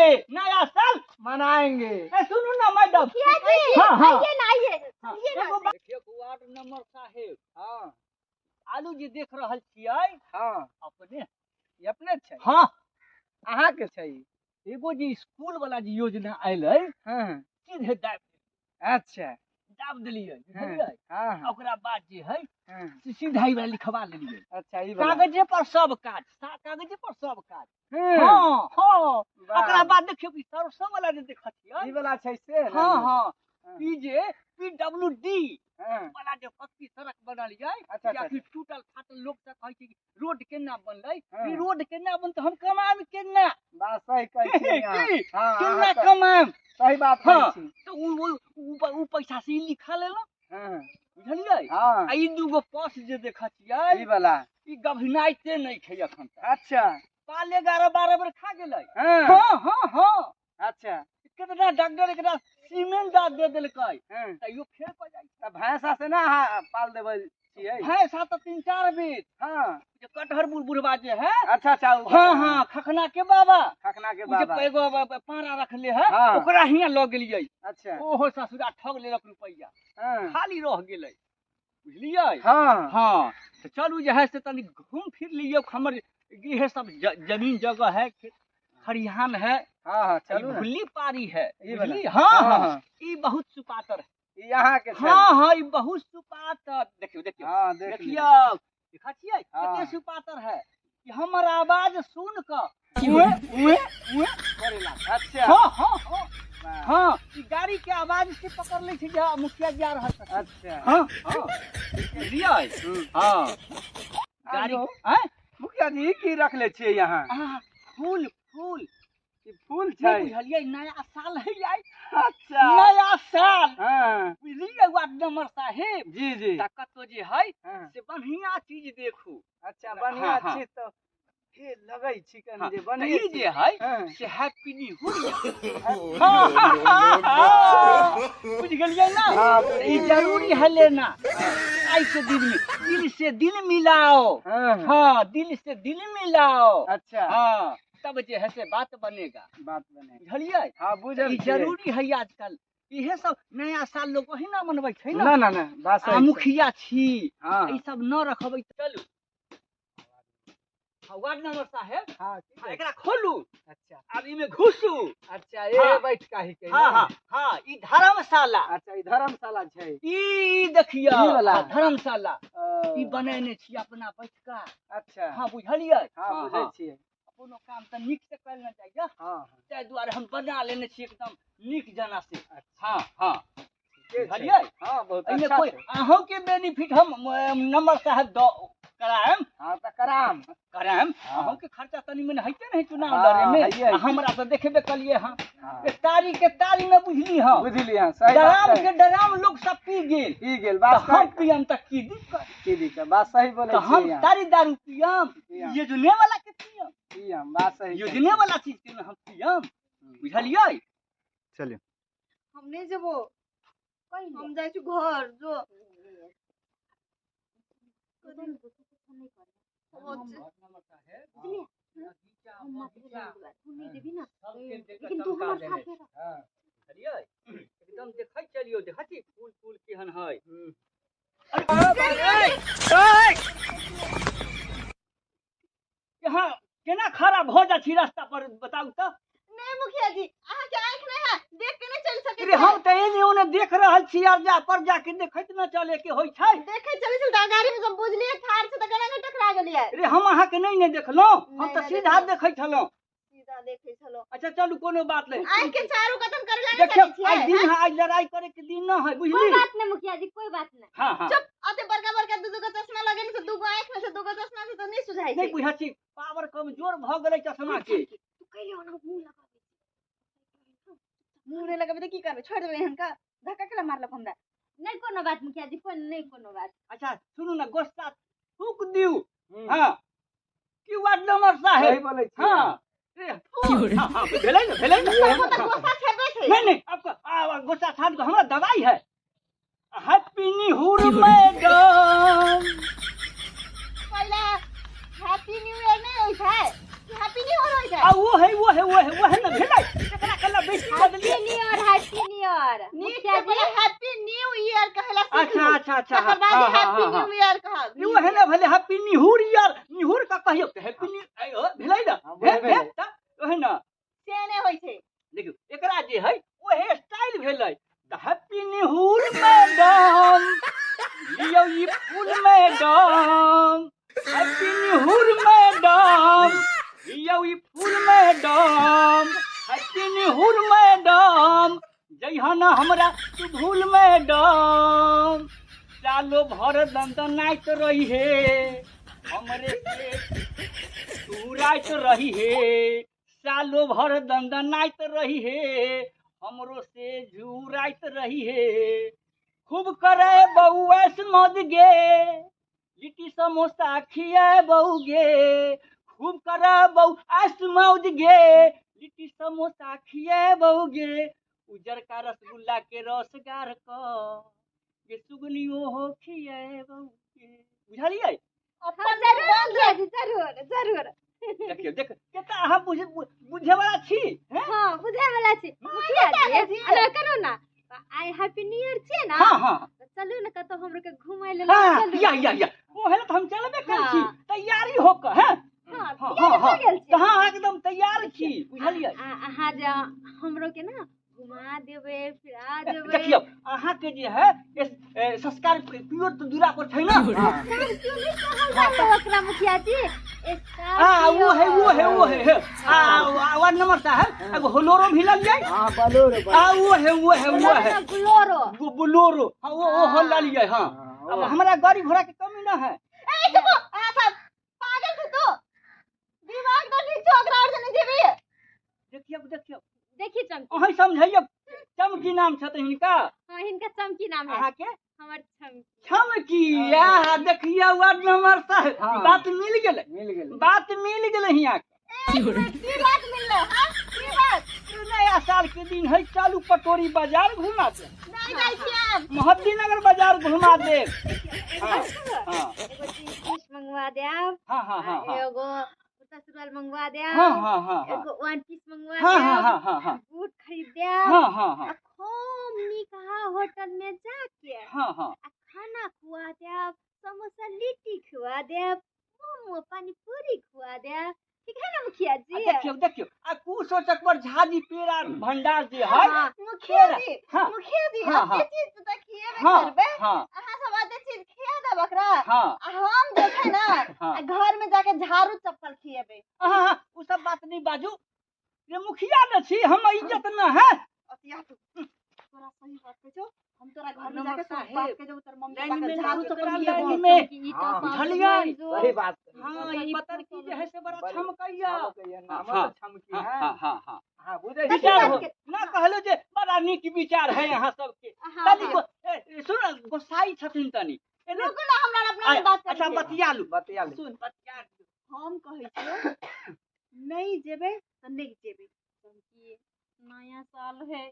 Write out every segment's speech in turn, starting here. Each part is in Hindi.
नया साल मनाएंगे। सुनो ना मैडम। हाँ हाँ आइए देखिए वार्ड नंबर साहेब। हाँ आलू जी देख रहल छियै। हाँ अपने अपने छै। हाँ अहाँ के छै। एगो जी स्कूल वाला जी योजना आयलै। हाँ सीधे दाब अच्छा दाब देलियै हाँ बुझलियै। हाँ ओकरा बाद जे है हाँ सीधा वाला लिखवा लेलियै। अच्छा ई वाला कागजे पर सब काज कागजे पर सब काज। हाँ हाँ हाँ वाह। ओकरा बाद देखियो कि सरसों वाला जे देखतियै। ई वाला छै से ना? हाँ हाँ हाँ। ई जे PWD हाँ वाला जे पक्की सड़क बनल यै। अच्छा, या अच्छा, फिर टूटल फाटल लोग सब कहै छै कि रोड केना बनलै। हाँ। ई रोड केना बनतै हम कमाम केना। बात सही कहै छी अहाँ। की? हाँ केना अहाँ कमाम। सही बात हाँ कहै छी। तो उ पैसा से ई लिखा लेलो हाँ बुझलियै। हाँ आ ई दूगो पास जे देखतियै ई वाला ई गभनाइते नहीं छै अखन तक। अच्छा पाल 11-12 बेर खा गेलै। हाँ हाँ हाँ हाँ अच्छा कितना डॉक्टर एकरा सीमेंट दाद दे देलकै। हाँ तैयो फेर पड़ जाइ छै। त भैंसा से ना अहाँ पाल देबै छियै। भैंस तो 3-4 बेर हाँ जो कटहर बुढ़वा जे है। अच्छा अच्छा हाँ हाँ खखना के बाबा खखना के उ जे बाबा एगो पारा रखले है। हाँ। ओकरा हियां लग गेलियै। अच्छा ओहो ससुरा ठग लेलक रुपैया हाँ खाली रह गेलै बुझलियै। हाँ हाँ तो चलू जे है से तनी घूम फिर लियो। हमर ये सब जमीन जगह है खरिहान है। हाँ हाँ चलू ना। भुल्ली पारी है ई वाला? बुझली। हाँ हाँ, हाँ हाँ। ई बहुत सुपातर है। ई यहाँ के छै। हाँ हाँ ई बहुत सुपातर देखियो देखियो हाँ देख देखियो लियौ। देखा छियै हाँ। कते सुपातर है कि हमर आवाज सुन के उए उए उए करे लाग। अच्छा हाँ हाँ हाँ वाह। हाँ ई गाड़ी के आवाज से पकड़ ले छै जे मुखिया जा रहल है। अच्छा हाँ हाँ बुझलियै। हाँ गाड़ी आरो हैं मुखिया जी की रखले छियै यहाँ। फूल फूल ई फूल नहीं छै। बुझलियै नया साल है आई। अच्छा नया साल हाँ बुझलियै वार्ड नंबर साहेब। जी जी कतो जे है हाँ से बढ़िया चीज देखू। अच्छा बढ़िया हाँ, चीज तो ये लगै छिकन हाँ, जे तो बढ़िया ई जे है हाँ। से हैप्पी न्यू ईयर। हाँ बुझ गेलियै ना। हाँ, ई जरूरी है लेना। आज के दिन में दिल से दिल मिलाओ। हाँ हाँ दिल से दिल मिलाओ। अच्छा हाँ तब जे है से बात बनेगा बात बने। बुझलियै। हाँ बुझल ई छियै। जरूरी है आजकल। इहे सब नया साल लोग ओहिना मनबै छै ना ना। ना ना बात आ सही छै। मुखिया छी हाँ ई सब न रखबै त चलू। हाँ, वार्ड नंबर साहेब हाँ की कहै? एकरा खोलू अच्छा आब इमे घुसू। अच्छा ये हाँ। बैठ काहे के हाँ ना? हाँ हाँ ई धर्मशाला। अच्छा ई धर्मशाला छै। ई देखियो ई वाला? धर्मशाला ओ, ई बनेने छी अपना बैठका। अच्छा हाँ बुझलियै। हाँ बुझै छियै। कोनो काम त नीक से कर लेना चाहिए। हाँ ताहि दुआरे हम बना लेने छी एकदम नीक जना से। अच्छा हाँ हाँ के छै? बुझलियै। हाँ बहुत एहिमे अच्छा कोई छै। अहूँ के बेनिफिट हम नंबर साहब दो कराएम हाँ त कराम। कराएम। हाँ। अहूँ के खर्चा तनी मनी होइते नहीं चुनाव हाँ, लड़े में। हइये। आ हमरा तो देखेबे कलिए हाँ हाँ। के तारी में बुझली हाँ बुझली हाँ सही डराम बात के है। डराम लोग सब पी गेल। पी गेल तो बात हम सही पियम तक की दिक्कत। की दिक्कत बात सही बोले तो हम छियै यहाँ। तारी दारू पियम पियम। योजने वाला के पियम। की हम बात सही योजने वाला चीज के हम पियम बुझलियै। चलिए हमने जब वो हम जाए छु घर जो लेकिन तू हमर साथे रह। हाँ बुझलियै एकदम देखै चलियो देखै छी फूल फूल केहन है। यहाँ केना खड़ा भ जा छी रास्ता पर बताऊ त। नहीं मुखिया जी अहाँ के आंख नहीं है देख के नहीं चल सके। अरे हम त एने ओने देख रहल छी आर जा पर जाके देखैत न चले के होय छै। देखे चली से गाड़ी में सब बुझलिए ठाड़ से त केना नहीं टकरा गेलिए। अरे हम अहाँ के नहीं देखलो हम नहीं, त नहीं सीधा देखलो। देखै छलो। सीधा देखे चलो अच्छा चलू कोनो बात नहीं। आंख के चारों कदम कर लाने देखियो सके आज दिन छिए। है आज लड़ाई करे के दिन न है कोई बुझली। बात नहीं मुखिया जी कोई बात नहीं। हाँ हाँ चुप आते बड़का बड़का दू को चश्मा लगे नहीं से दू को आंख में से दू को चश्मा से तो नहीं सुझाई नहीं छै। बुझा छी पावर कमजोर भ गेलै चश्मा के। तू कहले हो ना मुंह लगा दे। मुंह नहीं लगाबे त की करबे छोड़ देबे हनका धक्का केला मारलक हमरा। नहीं कोनो बात मुखिया जी कोई नहीं कोनो बात। अच्छा सुनू ना गोस्ता थूक दियो। हम्म। हाँ की वार्ड नंबर सही साहेब। बोले छियै। हाँ हाँ भेलै ना भेलै ना। वो तो गोसा छेबे छै। नहीं नहीं आपका गोस्ता छाड़ दो हमरा दवाई है। Happy new year madam. पहले हैप्पी न्यू ईयर नहीं होय छै। हैप्पी न्यू ईयर होय छै। आ वो है ना भेलै अच्छा तकर बाद हाँ, हैप्पी हाँ, हाँ। न्यू ईयर कहब न्यू है ना भले हैप्पी निहुर यार निहुर का कहियो हैप्पी न्यू भेलै ना हाँ, भेलै। है ना से नहि होइ छै देखियो एकरा जे है वो हेयर स्टाइल भेलै त हैप्पी निहुर मैडम लियो ई फूल मैडम हैप्पी निहुर मैडम लियो ई फूल मैडम हैप्पी निहुर मैडम जइहना हमरा तू भूल मैडम चालो भर दंदनाइत रही हे हमरे से तू राइत रही हे सालो भर दंदनाइत रही हे हमरो से झूराइत रही हे खूब करे बहू ऐस मौज गे लिट्टी समोसा खियाए बहू गे खूब करे बहू ऐस मौज गे लिट्टी समोसा खियाए बहू गे उजर का रसगुल्ला के रसगार क ये सुगनियो हो खियाए बहू गे बुझलियै अपन जरूर जरूर जरूर देखियो देख केता अहाँ बुझे वाला छी हैं हाँ बुझे वाला छी मुखिया जी अरे करू ना आई हैप्पी न्यू ईयर छी ना हाँ हाँ चलू ना कतौ हमरो के घुमाय ले हाँ चलू या ओहे त हम चलबे कर छी हाँ। तैयारी हो क हैं हाँ हाँ तैयार हाँ हो गेल छी हाँ एकदम तैयार छी बुझलियै अहाँ जे हमरो के ना घुमा देबै फिरा देबै देखियो अहाँ के जे है संस्कार पियो तो दूरा पर छै ना ओकरा मुखिया जी हाँ वो है वार्ड नंबर साहब एगो होलोरो भी लग जाए हाँ बोलेरो हाँ वो है बुलोरो बोलोरो हाँ वो हो लिया हाँ अब हमारा गाड़ी घोड़ा के कमी ना है ए चुप आ सब पागल छी तू दिमाग तो ठीक छै ओकरा और से नहीं जेबी देखियो देखी चमकी अहीं समझैयो चमकी नाम छथिन हिनका हां हिनका चमकी नाम है अहाँ के हमर चमकी चमकी या देखियो वार्ड नंबर साहब हाँ। बात मिल गेलै हियां की बात मिलले हां की बात नया साल के दिन है चालू पटोरी बाजार घुमा दे नहीं जाई छी हम मोहद्दी नगर बाजार घुमा दे हाँ हाँ एगो जीन्स मंगवा देब हाँ एगो कुर्ता सलवार मंगवा देब हाँ एगो वन पीस मंगवा हाँ देब हाँ बूट खरीद देब हाँ खूब निकहा होटल में जाके हाँ खाना खुआ देब समोसा लिट्टी खुआ देब मोमो पानी पूरी खुआ देब ठीक है ना मुखिया जी देखियो आ कु सोचक पर झाजी पेड़ा भंडार जे है हाँ, मुखिया जी हाँ, मुखिया जी हाँ, आते हाँ, चीज तो खिएबे हाँ करबे हाँ अहाँ सब आते चीज खिया देब ओकरा हाँ हम देखे ना हाँ। घर में जाके झाड़ू चप्पल खिएबे हाँ उ सब बात नहीं बाजू ये मुखिया न छी हम इज्जत न है अतिया तोरा सही बात कह छो हम तोरा घर में नमस्कार जाके सब है। बात कह देबो तोर मम्मी लाइन पापा में झाड़ू ना, चप्पल लाइन खिएबो में। हाँ, बुझलियै सही बात हाँ ये पता की जे है से बड़ा छमकैया नाम हाँ, तो छमकी है हाँ हाँ बुझे विचार हो बात ना कहलो जे बड़ा नीक विचार है यहाँ सबके हाँ, तनी सुन गोसाई छथिन तनी रुको ना हमरा अपना बात कर अच्छा बतिया लू बतिया ले सुन बतिया लू हम कहै छियो नहीं जेबे तो नहीं जेबे क्योंकि नया साल है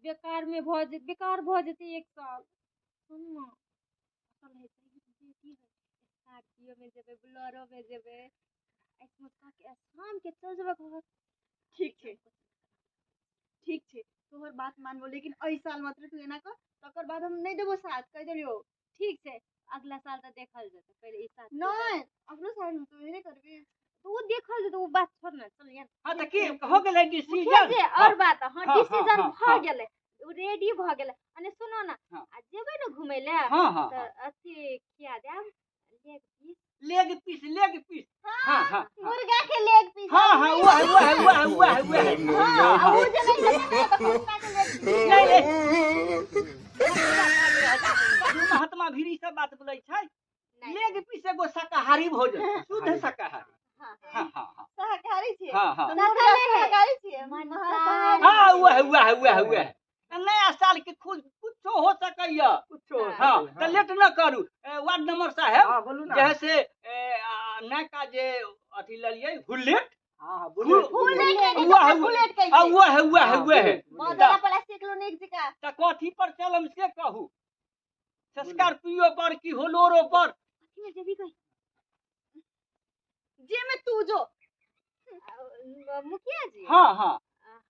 बेकार भ जेते एक साल सुन ना असल है बेटी है स्कॉर्पियो में जेबे बोलेरो में जेबे ऐसे के शाम के चल जेबे घर ठीक छे तोहर बात मानबो लेकिन एई साल मात्र तू एना कर तकर बाद हम नहीं देबो साथ कह देलियो ठीक छे अगला साल तो देखल जेते पहले ई साथ नहीं अगला साल में तू नहीं करबी तू देखल जेते वो बात छोड़ ना चल यार हाँ तो की हो गेलै मुखिया डिसीजन जी और बात हां हाँ, डिसीजन हाँ, भ हाँ। गेलै रेडी भ गेलै अने सुनो ना हाँ। आ जेबै ना घुमै ले हाँ त अथी खिया देब लेग पीस हाँ मुर्गा के लेग पीस हाँ वो है हां वो जे नहीं जेते ना तो कुत्ता के लेग पीस नहीं महात्मा भीरी सब बात बोलै छै लेग पीस एगो शाकाहारी भोजन शुद्ध शाकाहारी हाँ शाकाहारी छियै हाँ तो मुर्गा शाकाहारी छियै हाँ वो है नया साल के कुछ हो सकैया कुछो हाँ तो लेट न करू वार्ड नंबर साहब हाँ बोलू ना जैसे नयका जे अथी ललियै हुल्लेट हाँ हाँ बुलेट कैसे वो है मदरा प्लास्टिक लोनिक जिका त कथी पर चलम से कहू स्कॉर्पियो पर की होलोरो पर अथी में जेबी कहीं जे में तू जो मुखिया जी हाँ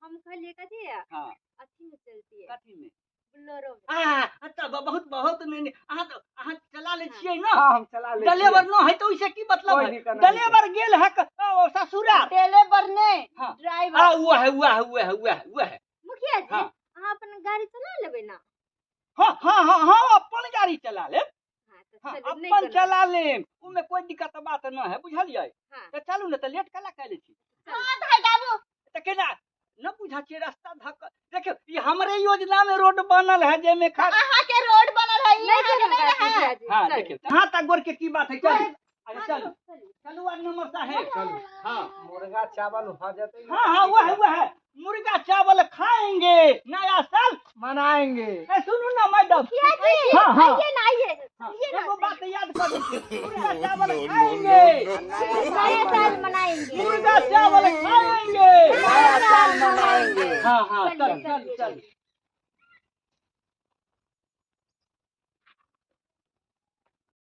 हम कहलिए कथी हाँ अथी में चलती है कथी में बोलेरो में। अच्छा बहुत बहुत नहीं अहाँ चला ले छियै ना हाँ हम चला ले डलेवर न है तो इसे की मतलब कोई है दिक्कत नहीं। डलेवर गेल है ससुराल टेले बरने हाँ। ड्राइवर हुआ है मुखिया जी हाँ। अहाँ अपन गाड़ी चला लेबै ना। हाँ अपन गाड़ी चला ले हाँ तो हाँ, चलू नहीं अपन कोनो। चला ले उमे कोई दिक्कत बात न है बुझलियै हाँ तो चलू ने तो लेट कला कैले छी हाँ भाई बाबू तो केना न बुझा छियै रास्ता धक देखियो ये हमरे योजना में रोड बनल है जे में खा अहाँ के रोड बनल है ये नहीं है। हाँ देखियो कहां तक गोर के की बात है चल अच्छा चल चलू वार्ड नंबर साहेब चलू हाँ मुर्गा चावल हो जाते हाँ वह है मुर्गा चावल खाएंगे नया साल मनाएंगे। ए, सुनू ना मैडम मुखिया जी हाँ, हाँ। आइए ना आइए हाँ, आइए ना एगो बात याद कर लीजिए मुर्गा चावल खाएंगे नया साल मनाएंगे मुर्गा चावल खाएंगे नया साल मनाएंगे। हाँ चल चल चल